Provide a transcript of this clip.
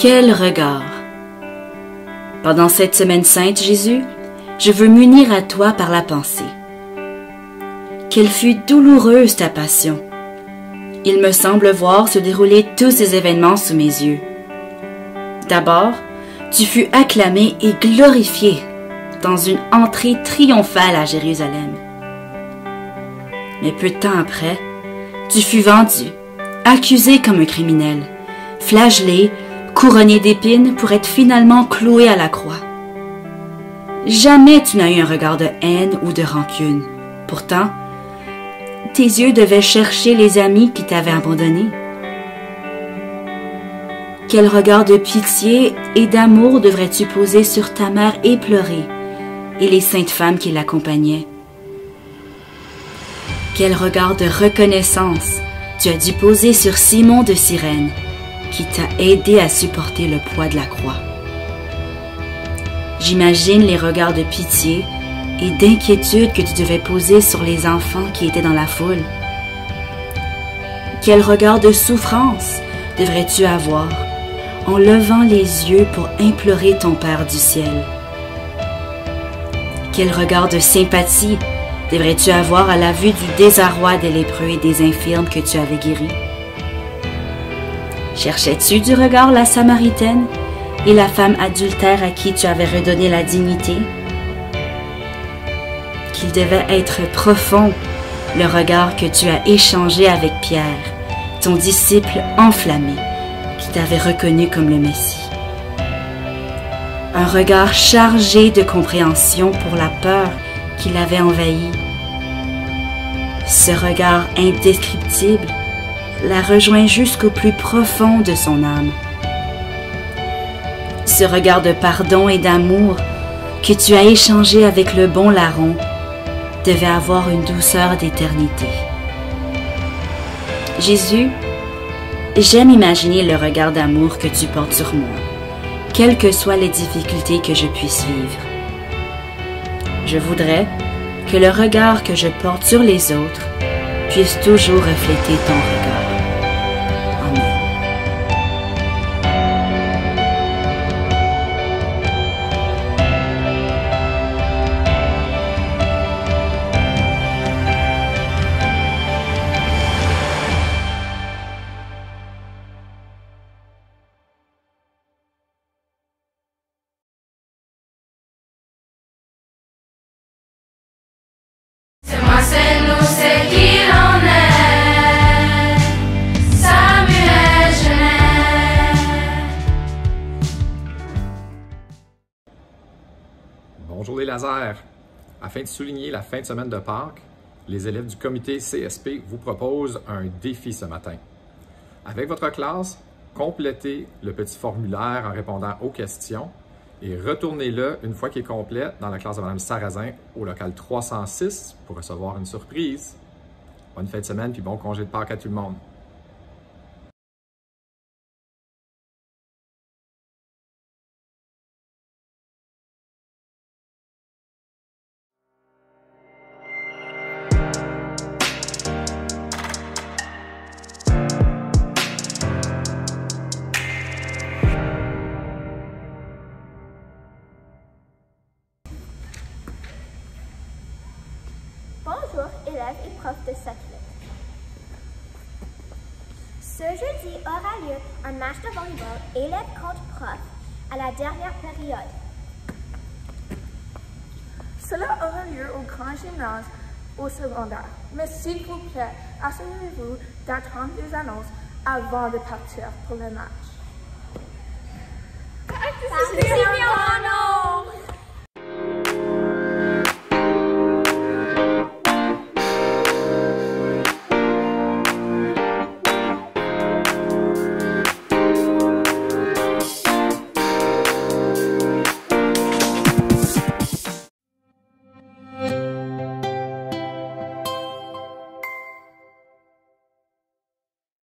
Quel regard! Pendant cette semaine sainte, Jésus, je veux m'unir à toi par la pensée. Quelle fut douloureuse ta passion! Il me semble voir se dérouler tous ces événements sous mes yeux. D'abord, tu fus acclamé et glorifié dans une entrée triomphale à Jérusalem. Mais peu de temps après, tu fus vendu, accusé comme un criminel, flagellé, couronné d'épines pour être finalement cloué à la croix. Jamais tu n'as eu un regard de haine ou de rancune. Pourtant, tes yeux devaient chercher les amis qui t'avaient abandonné. Quel regard de pitié et d'amour devrais-tu poser sur ta mère éplorée et les saintes femmes qui l'accompagnaient? Quel regard de reconnaissance tu as dû poser sur Simon de Cyrène, qui t'a aidé à supporter le poids de la croix. J'imagine les regards de pitié et d'inquiétude que tu devais poser sur les enfants qui étaient dans la foule. Quel regard de souffrance devrais-tu avoir en levant les yeux pour implorer ton Père du ciel? Quel regard de sympathie devrais-tu avoir à la vue du désarroi des lépreux et des infirmes que tu avais guéris? Cherchais-tu du regard la Samaritaine et la femme adultère à qui tu avais redonné la dignité? Qu'il devait être profond, le regard que tu as échangé avec Pierre, ton disciple enflammé, qui t'avait reconnu comme le Messie. Un regard chargé de compréhension pour la peur qui l'avait envahi. Ce regard indescriptible la rejoint jusqu'au plus profond de son âme. Ce regard de pardon et d'amour que tu as échangé avec le bon larron devait avoir une douceur d'éternité. Jésus, j'aime imaginer le regard d'amour que tu portes sur moi, quelles que soient les difficultés que je puisse vivre. Je voudrais que le regard que je porte sur les autres puisse toujours refléter ton regard. C'est nous, c'est qui l'on est, Samuel Genet. Bonjour les lasers! Afin de souligner la fin de semaine de Pâques, les élèves du comité CSP vous proposent un défi ce matin. Avec votre classe, complétez le petit formulaire en répondant aux questions et retournez-le une fois qu'il est complet dans la classe de Mme Sarrazin au local 306 pour recevoir une surprise. Bonne fin de semaine puis bon congé de Pâques à tout le monde. Bonjour, élèves et profs de cette lettre. Ce jeudi aura lieu un match de volleyball élèves contre profs à la dernière période. Cela aura lieu au grand gymnase au secondaire. Mais s'il vous plaît, assurez-vous d'attendre les annonces avant de partir pour le match. Participation